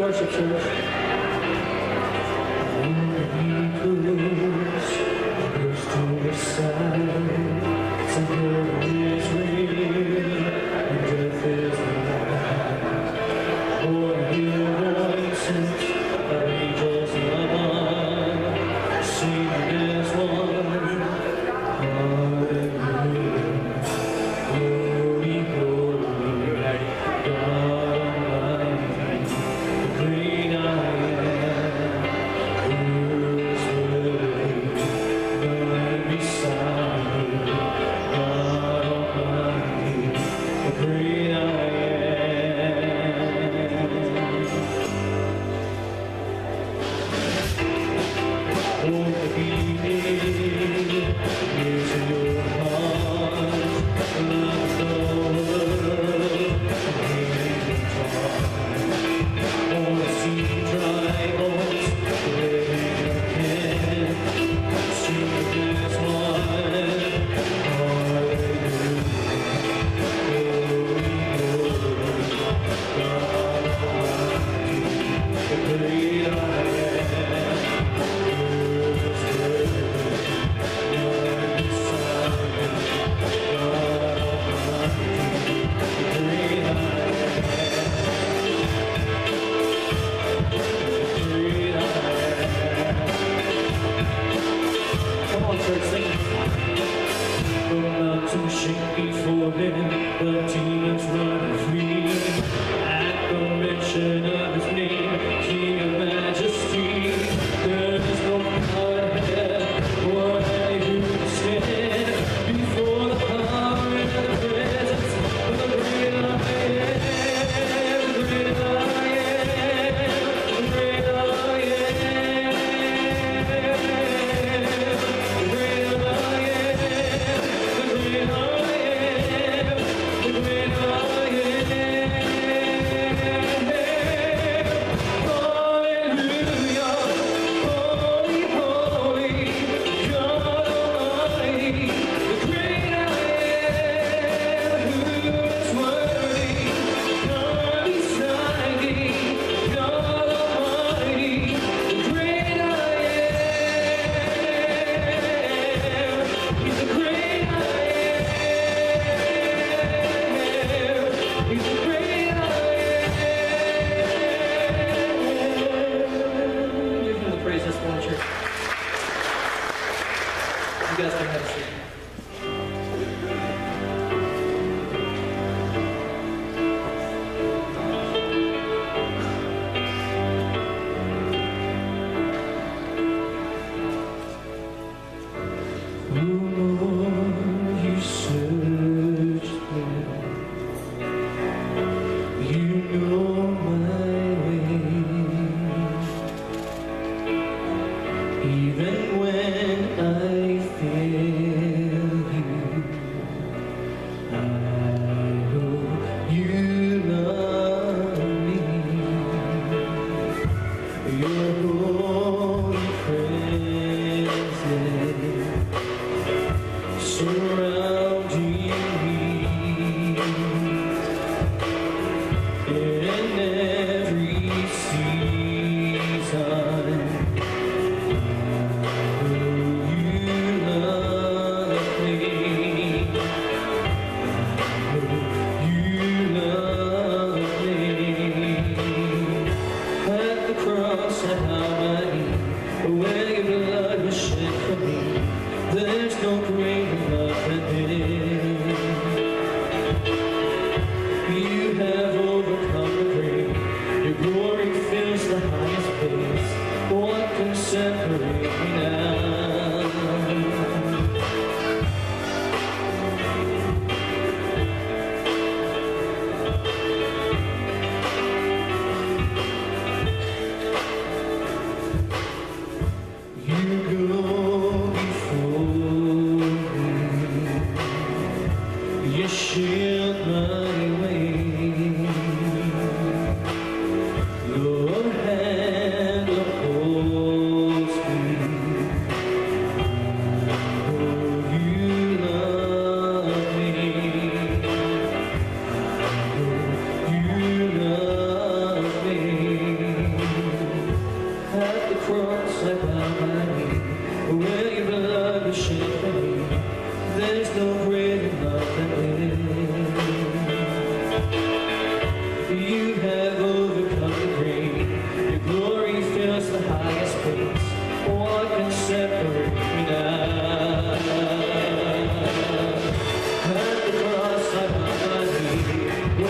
worship, church. Goes to the side, so heaven is real, and death is alive. Oh, I hear voices of angels above, singing as one. Hallelujah, holy, holy, God Almighty, the great I am.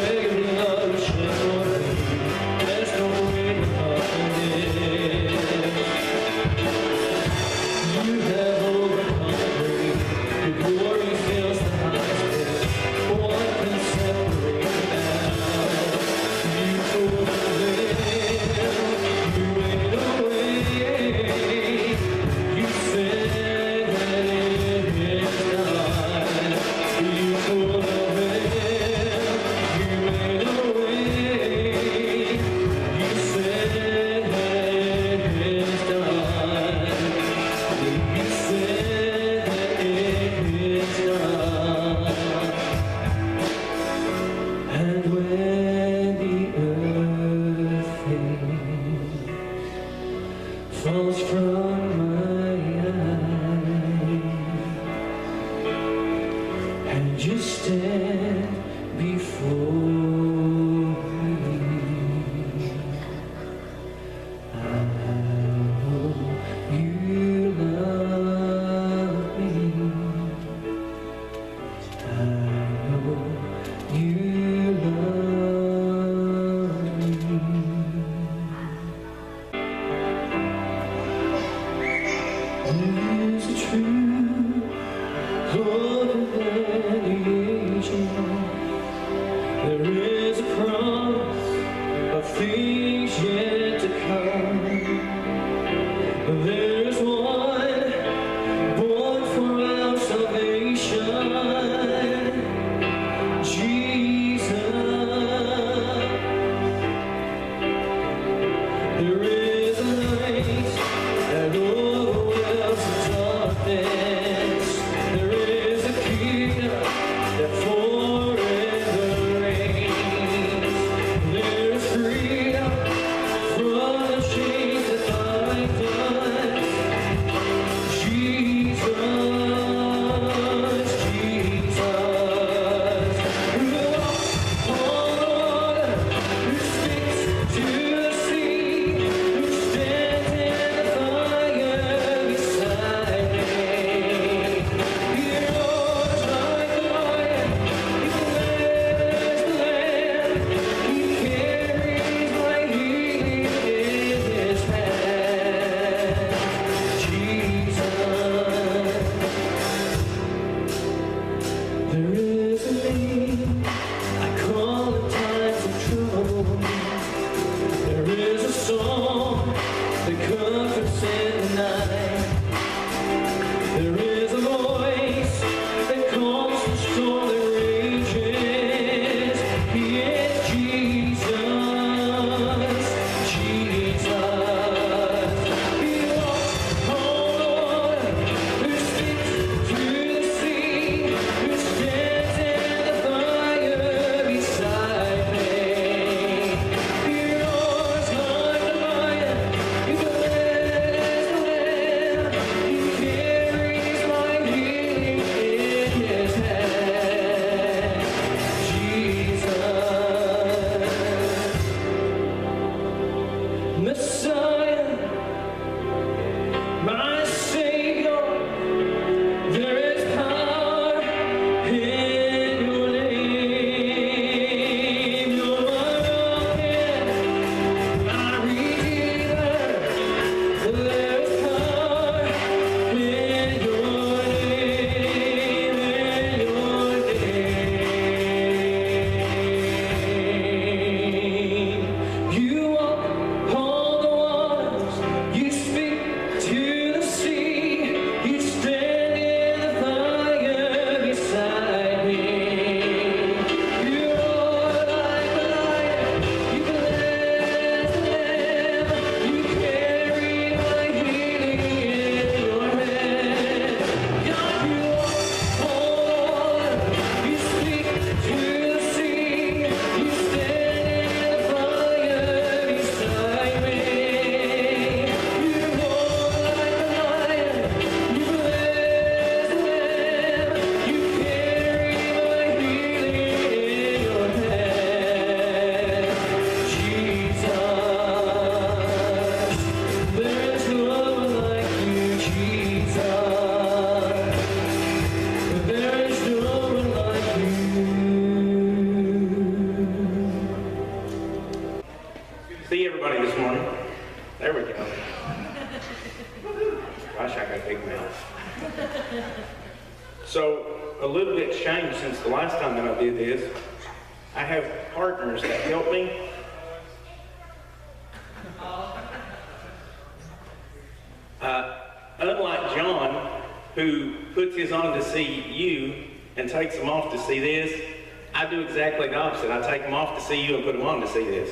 regulation for me. There's no way to find it. You have overcome the grave. Your glory fills the highest pit. What can separate now? You told the veil. You made a way. You said that it is done. You told the veil. You made a way. You said that it is done. You said that it is done. And when the earth falls from my eyes, and you stand before me, I know you love me. I know you love me. There is a truth older than the ages. There is a promise of things yet to come. There is one born for our salvation, Jesus. There is a light that overwhelms the darkness. There is a kingdom that forever reigns. So a little bit changed since the last time that I did this. I have partners that help me. Unlike John, who puts his on to see you and takes them off to see this, I do exactly the opposite. I take them off to see you and put them on to see this.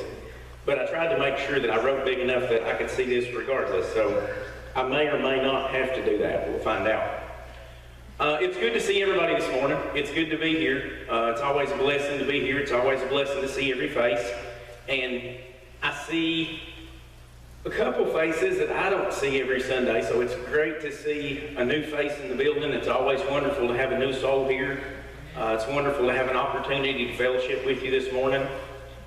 But I tried to make sure that I wrote big enough that I could see this regardless. So I may or may not have to do that. We'll find out. It's good to see everybody this morning. It's good to be here. It's always a blessing to be here. It's always a blessing to see every face. And I see a couple faces that I don't see every Sunday, so it's great to see a new face in the building. It's always wonderful to have a new soul here. It's wonderful to have an opportunity to fellowship with you this morning,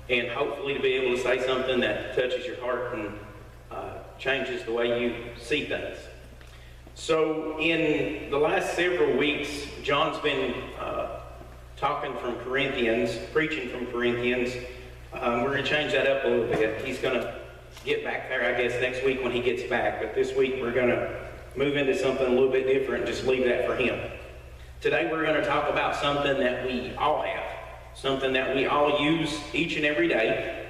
and hopefully to be able to say something that touches your heart and changes the way you see things. So in the last several weeks, John's been talking from Corinthians, preaching from Corinthians. We're going to change that up a little bit. He's going to get back there, I guess, next week when he gets back. But this week we're going to move into something a little bit different and just leave that for him. Today we're going to talk about something that we all have, something that we all use each and every day.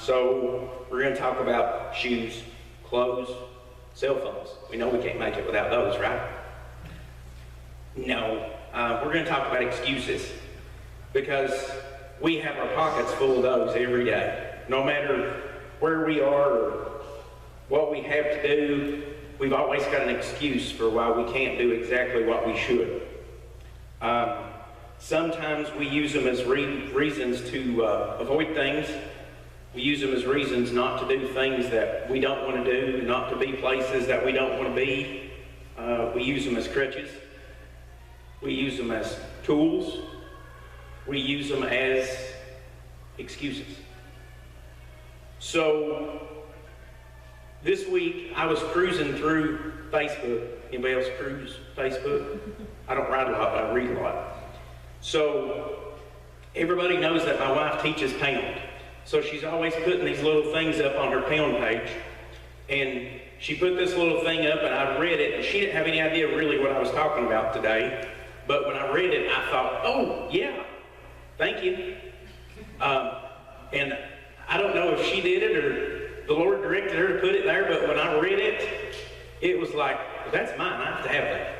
So we're going to talk about shoes, clothes, cell phones. We know we can't make it without those, right? No. We're going to talk about excuses, because we have our pockets full of those every day. No matter where we are or what we have to do, we've always got an excuse for why we can't do exactly what we should. Sometimes we use them as reasons to avoid things. We use them as reasons not to do things that we don't want to do, not to be places that we don't want to be. We use them as crutches. We use them as tools. We use them as excuses. So this week I was cruising through Facebook. Anybody else cruise Facebook? I don't write a lot, but I read a lot. So everybody knows that my wife teaches pound. So she's always putting these little things up on her pound page. And she put this little thing up, and I read it, and she didn't have any idea really what I was talking about today. But when I read it, I thought, oh, yeah, thank you. And I don't know if she did it or the Lord directed her to put it there, but when I read it, it was like, that's mine, I have to have that.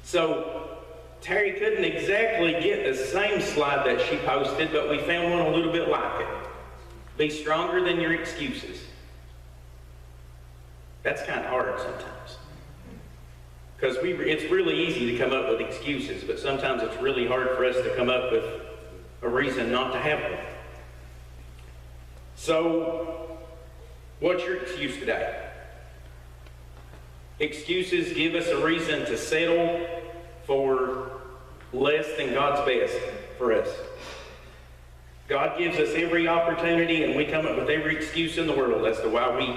So Terry couldn't exactly get the same slide that she posted, but we found one a little bit like it. Be stronger than your excuses. That's kind of hard sometimes. Because it's really easy to come up with excuses, but sometimes it's really hard for us to come up with a reason not to have one. So, what's your excuse today? Excuses give us a reason to settle for less than God's best for us. God gives us every opportunity, and we come up with every excuse in the world as to why we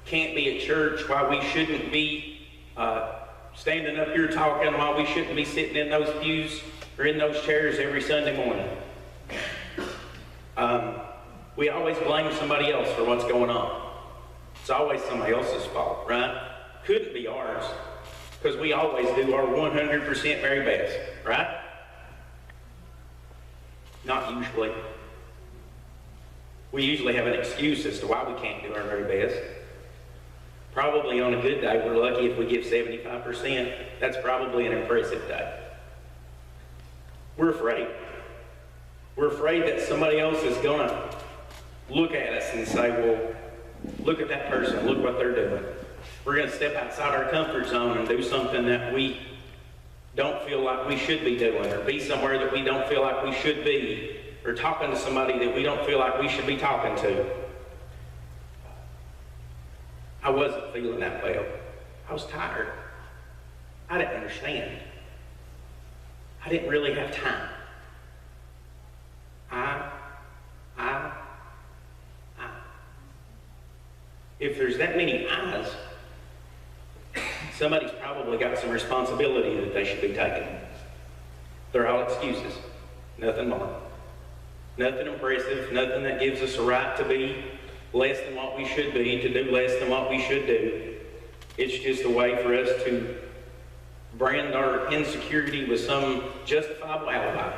can't be at church, why we shouldn't be standing up here talking, why we shouldn't be sitting in those pews or in those chairs every Sunday morning. We always blame somebody else for what's going on. It's always somebody else's fault, right? Couldn't be ours, because we always do our 100% very best, right? Not usually. We usually have an excuse as to why we can't do our very best. Probably on a good day, we're lucky if we give 75%. That's probably an impressive day. We're afraid. We're afraid that somebody else is going to look at us and say, well, look at that person, look what they're doing. We're going to step outside our comfort zone and do something that we don't feel like we should be doing, or be somewhere that we don't feel like we should be, or talking to somebody that we don't feel like we should be talking to. I wasn't feeling that well. I was tired. I didn't understand. I didn't really have time. If there's that many I's, somebody's probably got some responsibility that they should be taking. They're all excuses. Nothing more. Nothing impressive, nothing that gives us a right to be less than what we should be, to do less than what we should do. It's just a way for us to brand our insecurity with some justifiable alibi.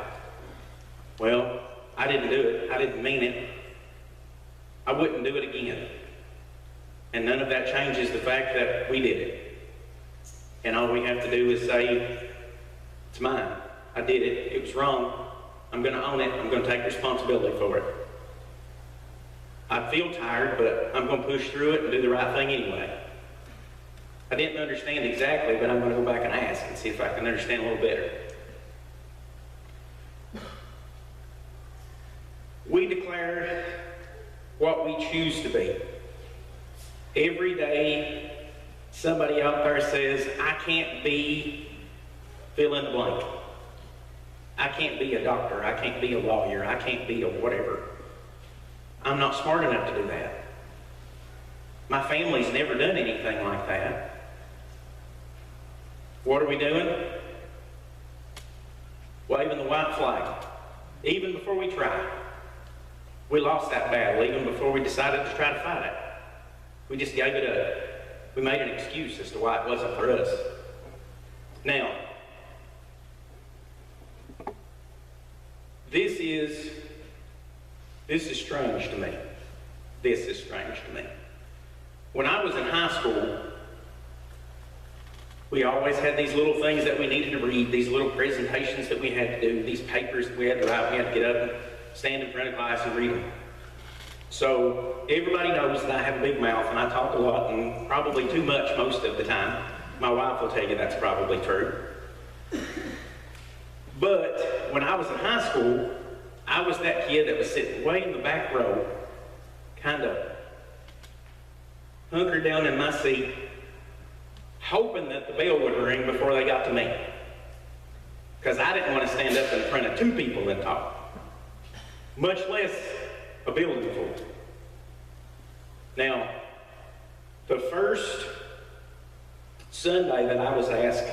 Well, I didn't do it. I didn't mean it. I wouldn't do it again. And none of that changes the fact that we did it. And all we have to do is say, it's mine. I did it. It was wrong. I'm going to own it. I'm going to take responsibility for it. I feel tired, but I'm going to push through it and do the right thing anyway. I didn't understand exactly, but I'm going to go back and ask and see if I can understand a little better. We declare what we choose to be. Every day, somebody out there says, I can't be fill in the blank. I can't be a doctor. I can't be a lawyer. I can't be a whatever. I'm not smart enough to do that. My family's never done anything like that. What are we doing? Waving the white flag. Even before we try. We lost that battle even before we decided to try to fight it. We just gave it up. We made an excuse as to why it wasn't for us. Now, this is strange to me. This is strange to me. When I was in high school, we always had these little things that we needed to read, these little presentations that we had to do, these papers that we had to write. We had to get up and stand in front of class and read them. So everybody knows that I have a big mouth and I talk a lot and probably too much most of the time. My wife will tell you that's probably true. But when I was in high school, I was that kid that was sitting way in the back row, kind of hunkered down in my seat, hoping that the bell would ring before they got to me. Because I didn't want to stand up in front of two people and talk, much less a building full. Now, the first Sunday that I was asked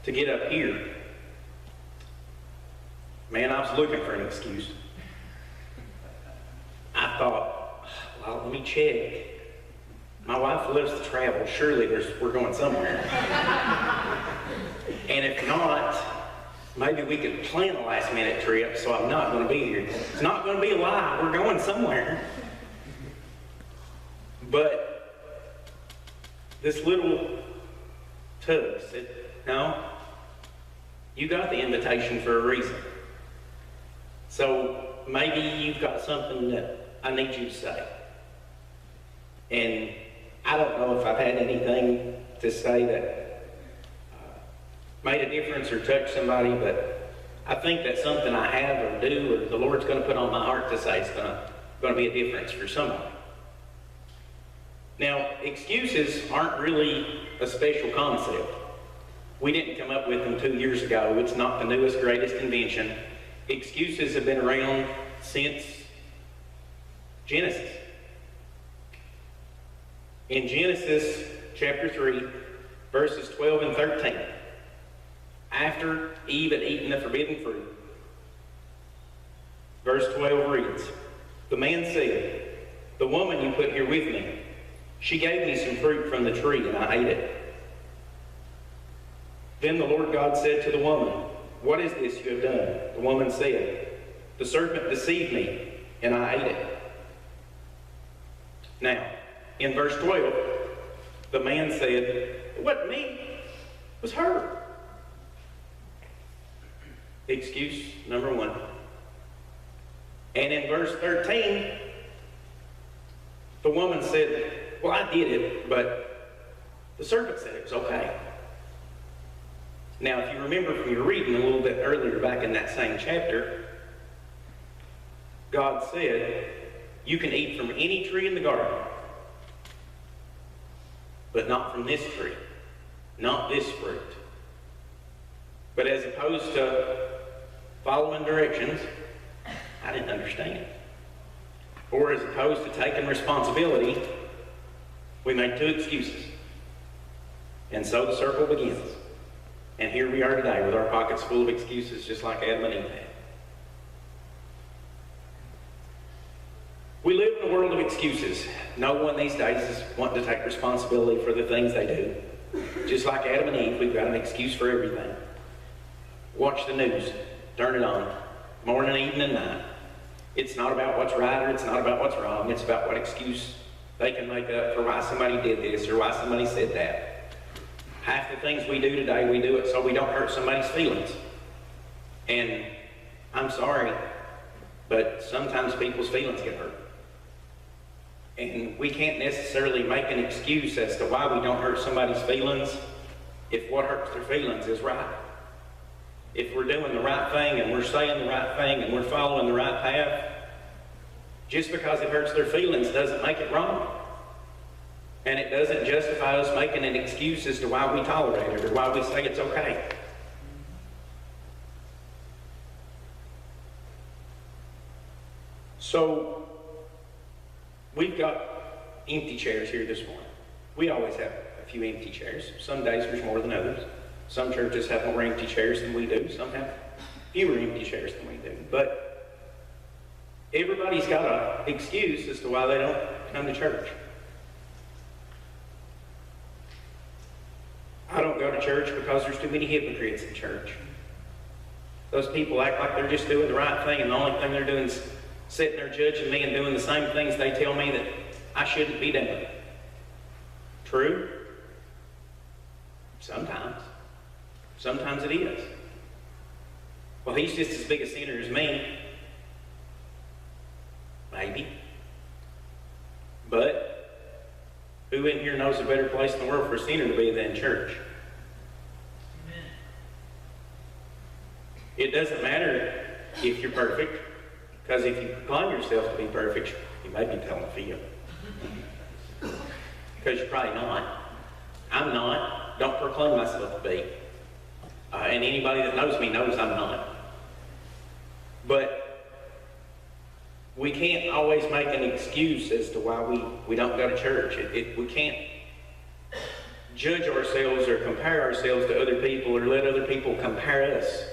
to get up here, man, I was looking for an excuse. I thought, well, let me check. My wife loves to travel. Surely we're going somewhere. And if not, maybe we could plan a last-minute trip so I'm not going to be here. It's not going to be a lie. We're going somewhere. But this little tug said, no, you got the invitation for a reason. So maybe you've got something that I need you to say. And I don't know if I've had anything to say that made a difference or touched somebody, but I think that's something I have or do or the Lord's going to put on my heart to say is going to be a difference for somebody. Now, excuses aren't really a special concept. We didn't come up with them 2 years ago. It's not the newest, greatest invention. Excuses have been around since Genesis. In Genesis chapter 3, verses 12 and 13, after Eve had eaten the forbidden fruit, verse 12 reads, the man said, the woman you put here with me, she gave me some fruit from the tree and I ate it. Then the Lord God said to the woman, what is this you have done? The woman said, the serpent deceived me and I ate it. Now, in verse 12, the man said, it wasn't me, it was her. Excuse number one. And in verse 13, the woman said, well, I did it, but the serpent said it was okay. Now, if you remember from your reading a little bit earlier back in that same chapter, God said, you can eat from any tree in the garden, but not from this tree, not this fruit. But as opposed to following directions, I didn't understand. Or as opposed to taking responsibility, we made two excuses. And so the circle begins. And here we are today with our pockets full of excuses just like Adam and Eve had. We live in a world of excuses. No one these days is wanting to take responsibility for the things they do. Just like Adam and Eve, we've got an excuse for everything. Watch the news. Turn it on. Morning, evening, and night. It's not about what's right or it's not about what's wrong. It's about what excuse they can make up for why somebody did this or why somebody said that. Half the things we do today, we do it so we don't hurt somebody's feelings. And I'm sorry, but sometimes people's feelings get hurt. And we can't necessarily make an excuse as to why we don't hurt somebody's feelings if what hurts their feelings is right. If we're doing the right thing and we're saying the right thing and we're following the right path, just because it hurts their feelings doesn't make it wrong. And it doesn't justify us making an excuse as to why we tolerate it or why we say it's okay. So, we've got empty chairs here this morning. We always have a few empty chairs. Some days there's more than others. Some churches have more empty chairs than we do. Some have fewer empty chairs than we do. But everybody's got an excuse as to why they don't come to church. I don't go to church because there's too many hypocrites in church. Those people act like they're just doing the right thing, and the only thing they're doing is sitting there judging me and doing the same things they tell me that I shouldn't be doing. True? Sometimes. Sometimes it is. Well, he's just as big a sinner as me. Maybe. But who in here knows a better place in the world for a sinner to be than church? Amen. It doesn't matter if you're perfect, because if you proclaim yourself to be perfect, you may be telling a fib. Because you're probably not. I'm not. Don't proclaim myself to be. And anybody that knows me knows I'm not. But we can't always make an excuse as to why we don't go to church. We can't judge ourselves or compare ourselves to other people or let other people compare us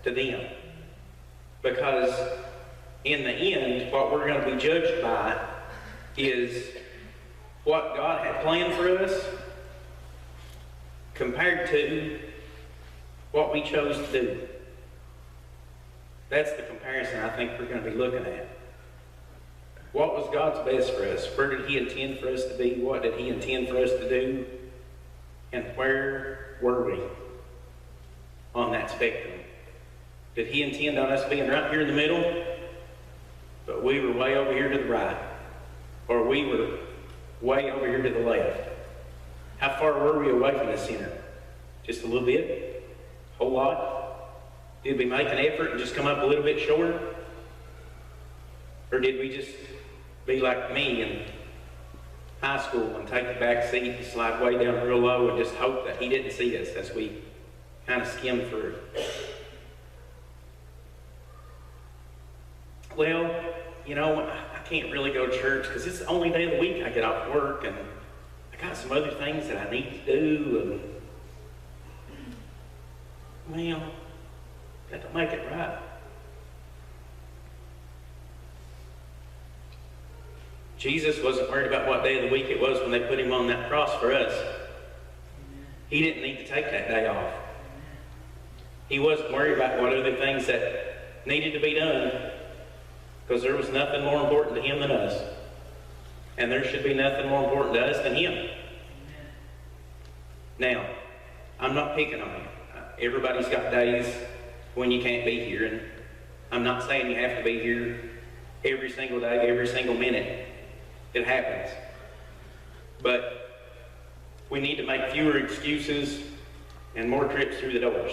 to them. Because in the end, what we're going to be judged by is what God had planned for us compared to what we chose to do. That's the comparison I think we're going to be looking at. What was God's best for us? Where did He intend for us to be? What did He intend for us to do? And where were we on that spectrum? Did He intend on us being right here in the middle, but we were way over here to the right? Or we were way over here to the left? How far were we away from the center? Just a little bit? A whole lot? Did we make an effort and just come up a little bit short? Or did we just be like me in high school and take the back seat and slide way down real low and just hope that He didn't see us as we kind of skimmed through? Well, you know, I can't really go to church because it's the only day of the week I get off work, and I got some other things that I need to do, and well, that don't make it right. Jesus wasn't worried about what day of the week it was when they put Him on that cross for us. He didn't need to take that day off. He wasn't worried about what other things that needed to be done, because there was nothing more important to Him than us. And there should be nothing more important to us than Him. Now, I'm not picking on you. Everybody's got days when you can't be here, and I'm not saying you have to be here every single day, every single minute. It happens. But we need to make fewer excuses and more trips through the doors.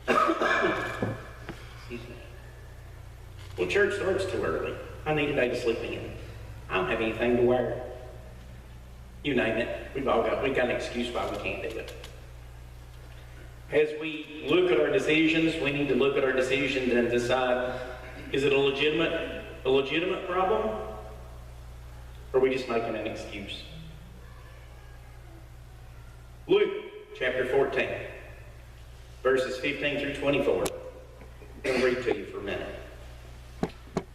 Excuse me. Well, church starts too early. I need a day to sleep in. I don't have anything to wear. You name it. We've got an excuse why we can't do it. As we look at our decisions, we need to look at our decisions and decide, is it a legitimate problem? Or are we just making an excuse? Luke chapter 14, verses 15 through 24. I'll read to you for a minute.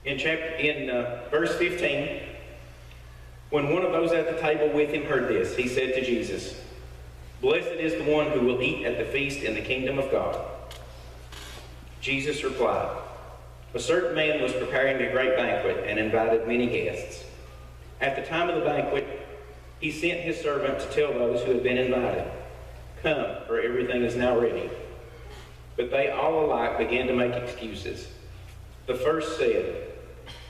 In verse 15, when one of those at the table with him heard this, he said to Jesus, Blessed is the one who will eat at the feast in the kingdom of God. Jesus replied, a certain man was preparing a great banquet and invited many guests. At the time of the banquet, he sent his servant to tell those who had been invited, come, for everything is now ready. But they all alike began to make excuses. The first said,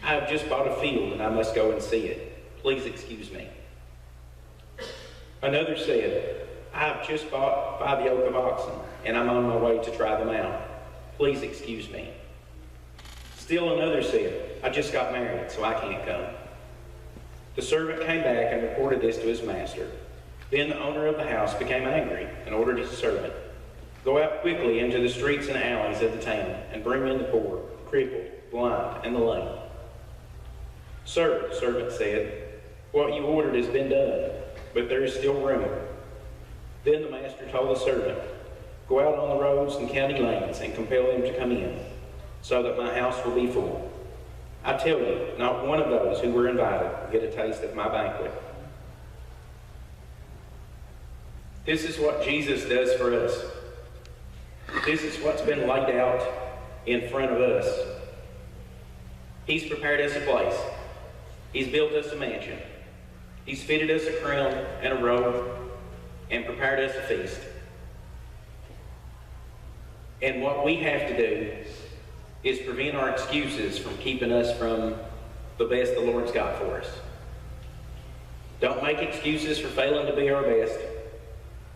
I have just bought a field and I must go and see it. Please excuse me. Another said, I have just bought 5 yoke of oxen and I'm on my way to try them out. Please excuse me. Still another said, I just got married, so I can't come. The servant came back and reported this to his master. Then the owner of the house became angry and ordered his servant, go out quickly into the streets and alleys of the town and bring in the poor, crippled, blind, and the lame. Sir, the servant said, what you ordered has been done, but there is still room. Then the master told the servant, go out on the roads and county lanes and compel them to come in, so that my house will be full. I tell you, not one of those who were invited will get a taste of my banquet. This is what Jesus does for us. This is what's been laid out in front of us. He's prepared us a place. He's built us a mansion. He's fitted us a crown and a robe and prepared us a feast. And what we have to do is prevent our excuses from keeping us from the best the Lord's got for us. Don't make excuses for failing to be our best,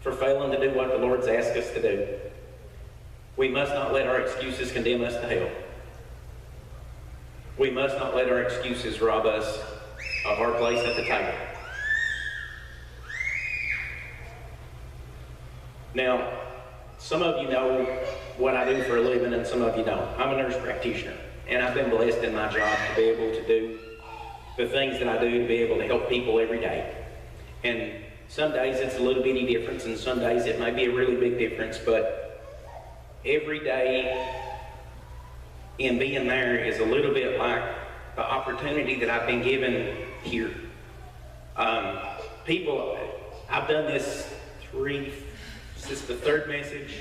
for failing to do what the Lord's asked us to do. We must not let our excuses condemn us to hell. We must not let our excuses rob us of our place at the table. Now, some of you know what I do for a living and some of you don't. I'm a nurse practitioner, and I've been blessed in my job to be able to do the things that I do, to be able to help people every day. And some days it's a little bitty difference, and some days it may be a really big difference, but every day in being there is a little bit like the opportunity that I've been given here. I've done this this is the 3rd message.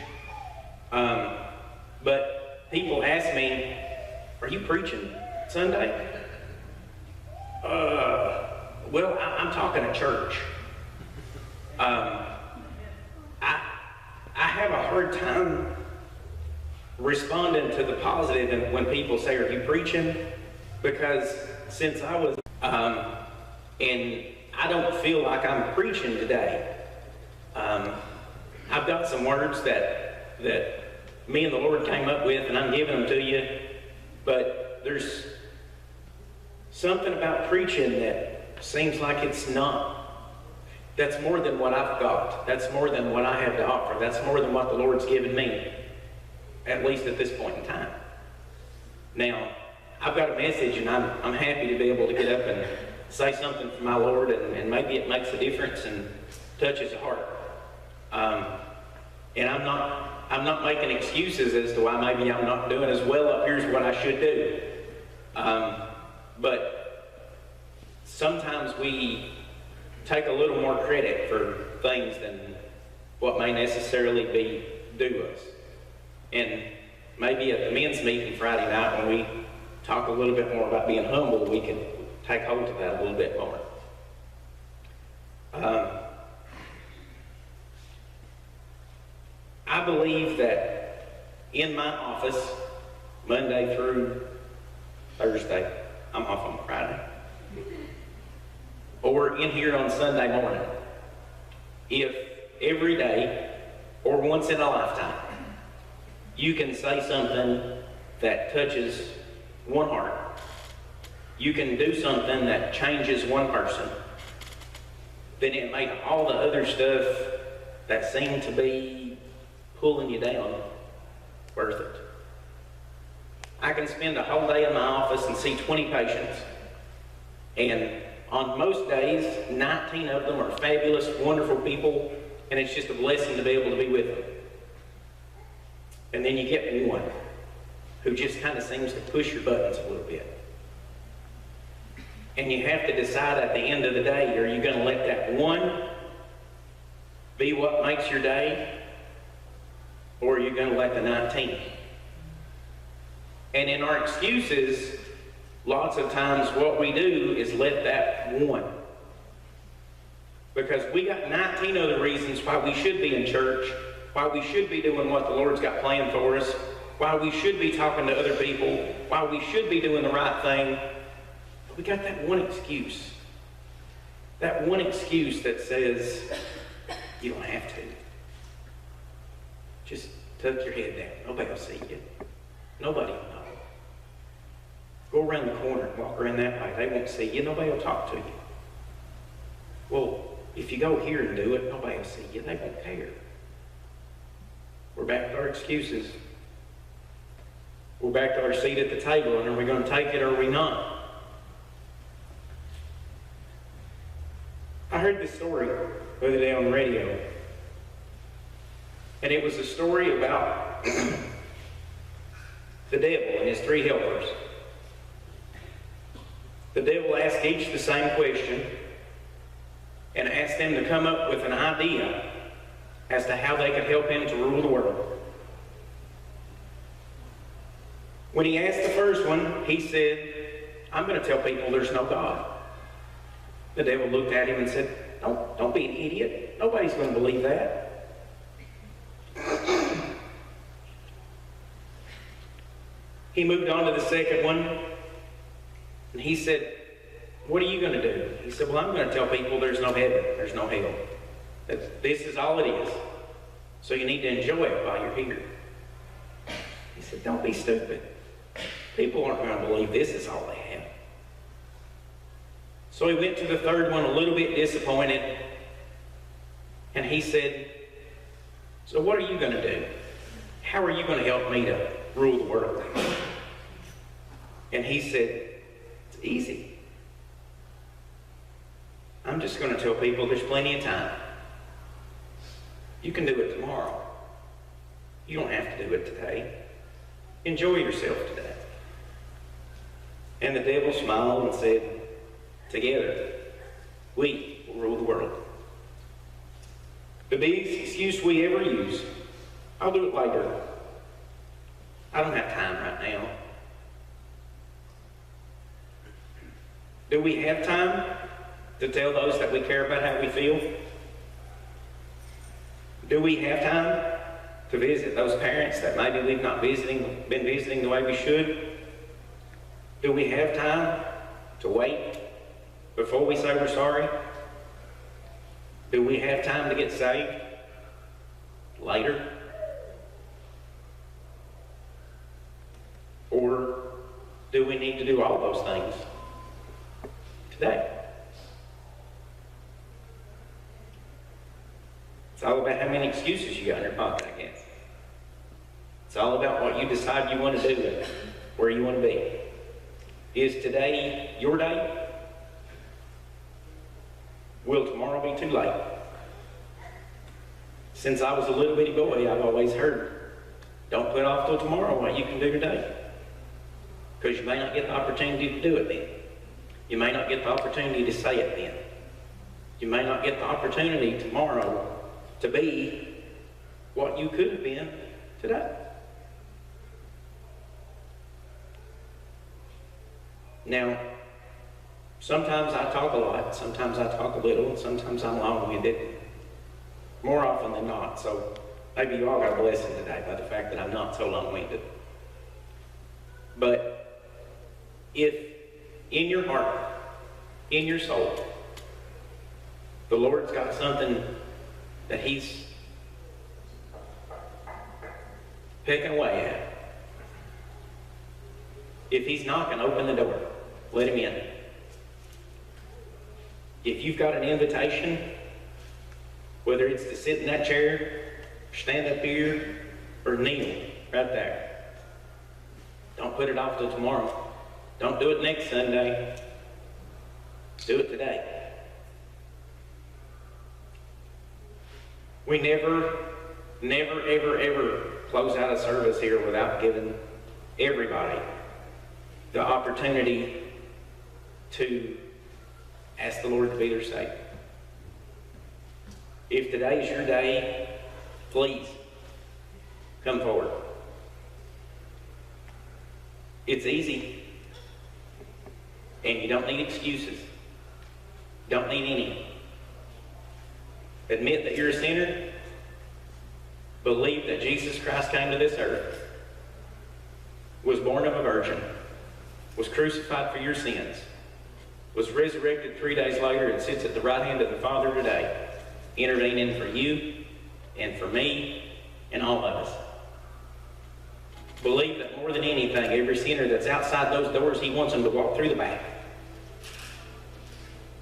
But people ask me, are you preaching Sunday? Well, I'm talking to church. I have a hard time responding to the positive and when people say, are you preaching? Because since I was, and I don't feel like I'm preaching today. I've got some words that me and the Lord came up with, and I'm giving them to you, but there's something about preaching that seems like it's not. That's more than what I've got. That's more than what I have to offer. That's more than what the Lord's given me, at least at this point in time. Now, I've got a message, and I'm happy to be able to get up and say something for my Lord, and maybe it makes a difference and touches a heart. And I'm not making excuses as to why maybe I'm not doing as well up here as what I should do. But sometimes we take a little more credit for things than what may necessarily be due to us. And maybe at the men's meeting Friday night, when we talk a little bit more about being humble, we can take hold of that a little bit more. I believe that in my office, Monday through Thursday, I'm off on Friday, or in here on Sunday morning, if every day or once in a lifetime you can say something that touches one heart, you can do something that changes one person, then it makes all the other stuff that seem to be pulling you down worth it. I can spend a whole day in my office and see 20 patients, and on most days 19 of them are fabulous, wonderful people, and it's just a blessing to be able to be with them. And then you get one who just kind of seems to push your buttons a little bit. And you have to decide at the end of the day, are you going to let that one be what makes your day, or are you going to let the 19? And in our excuses, lots of times what we do is let that one. Because we got 19 other reasons why we should be in church, why we should be doing what the Lord's got planned for us, why we should be talking to other people, why we should be doing the right thing. But we got that one excuse. That one excuse that says, you don't have to. Just tuck your head down. Nobody will see you. Nobody will know. Go around the corner and walk around that way. They won't see you. Nobody will talk to you. Well, if you go here and do it, nobody will see you. They won't care. We're back to our excuses. We're back to our seat at the table, and are we going to take it or are we not? I heard this story the other day on the radio, and it was a story about the devil and his three helpers. The devil asked each the same question and asked them to come up with an idea as to how they could help him to rule the world. When he asked the first one, he said, I'm going to tell people there's no God. The devil looked at him and said, don't be an idiot. Nobody's going to believe that. He moved on to the second one, and he said, what are you going to do? He said, well, I'm going to tell people there's no heaven, there's no hell. That this is all it is. So you need to enjoy it while you're here. He said, don't be stupid. People aren't going to believe this is all they have. So he went to the third one a little bit disappointed, and he said, so what are you going to do? How are you going to help me to rule the world? And he said, it's easy. I'm just going to tell people there's plenty of time. You can do it tomorrow. You don't have to do it today. Enjoy yourself today. And the devil smiled and said, together, we will rule the world. The biggest excuse we ever use, I'll do it later. I don't have time right now. Do we have time to tell those that we care about how we feel? Do we have time to visit those parents that maybe we've not been visiting the way we should? Do we have time to wait before we say we're sorry? Do we have time to get saved later? Or do we need to do all those things today? It's all about how many excuses you got in your pocket, I guess. It's all about what you decide you want to do and where you want to be. Is today your day? Will tomorrow be too late? Since I was a little bitty boy, I've always heard, don't put off till tomorrow what you can do today. Because you may not get the opportunity to do it then. You may not get the opportunity to say it then. You may not get the opportunity tomorrow to be what you could have been today. Now, sometimes I talk a lot, sometimes I talk a little, and sometimes I'm long-winded. More often than not, so maybe you all got a blessing today by the fact that I'm not so long-winded. But if in your heart, in your soul, the Lord's got something that He's picking away at, if He's knocking, open the door. Let Him in. If you've got an invitation, whether it's to sit in that chair, stand up here, or kneel right there, don't put it off till tomorrow. Don't do it next Sunday. Do it today. We never, ever, ever close out a service here without giving everybody the opportunity to ask the Lord to be their Savior. If today is your day, please come forward. It's easy, and you don't need excuses. Don't need any. Admit that you're a sinner. Believe that Jesus Christ came to this earth, was born of a virgin, was crucified for your sins, was resurrected 3 days later, and sits at the right hand of the Father today, intervening for you and for me and all of us. Believe that more than anything, every sinner that's outside those doors, he wants them to walk through the back.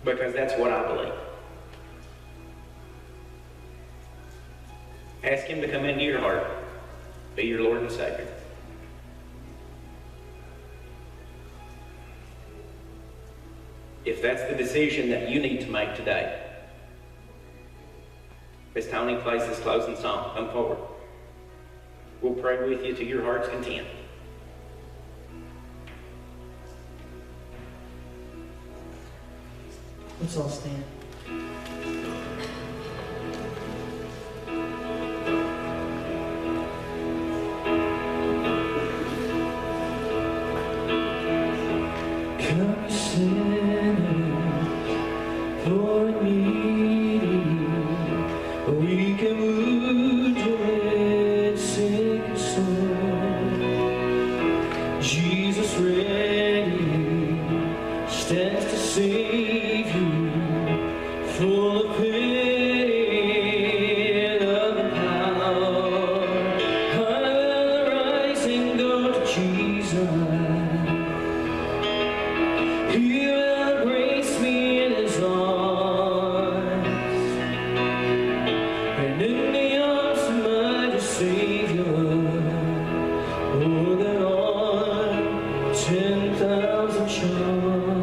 Because that's what I believe. Ask him to come into your heart, be your Lord and Savior. If that's the decision that you need to make today, as Tony plays this closing song, come forward. We'll pray with you to your heart's content. Let's all stand. Come sinner, poor and needy, we can wound your red, sick soul. Jesus ready stands to save you, full of pain of power. I will rise and go to Jesus. He will embrace me in his arms, and in the arms of my Savior, oh, there are 10,000 charms.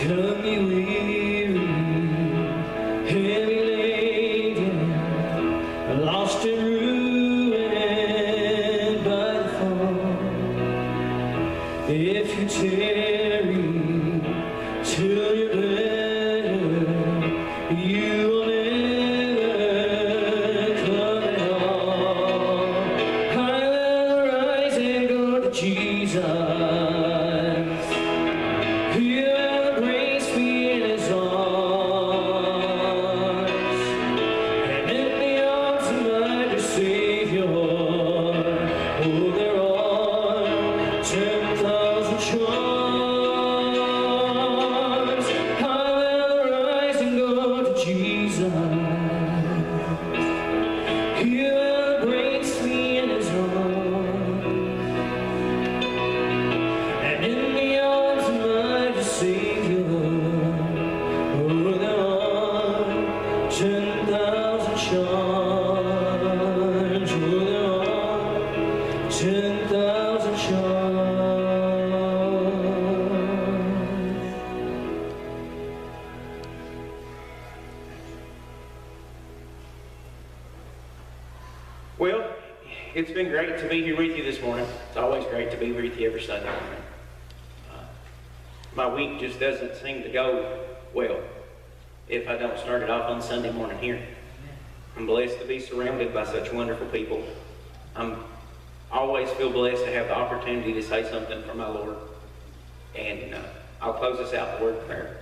Come ye weary, heavy laden, lost and ruined by the fall. If you tarry till you're better, you will never come at all. I will rise and go to Jesus. He will embrace me in his arms, and in the arms of my Savior, oh, there are 10,000 charms. I will rise and go to Jesus. He will embrace me in his arms, and in the arms of my Savior, oh, there are 10,000 charms. Oh, there are 10,000 charms. Well, it's been great to be here with you this morning. It's always great to be with you every Sunday morning. My week just doesn't seem to go well if I don't start it off on Sunday morning here. I'm blessed to be surrounded by such wonderful people. I always feel blessed to have the opportunity to say something for my Lord. And I'll close us out with a word of prayer.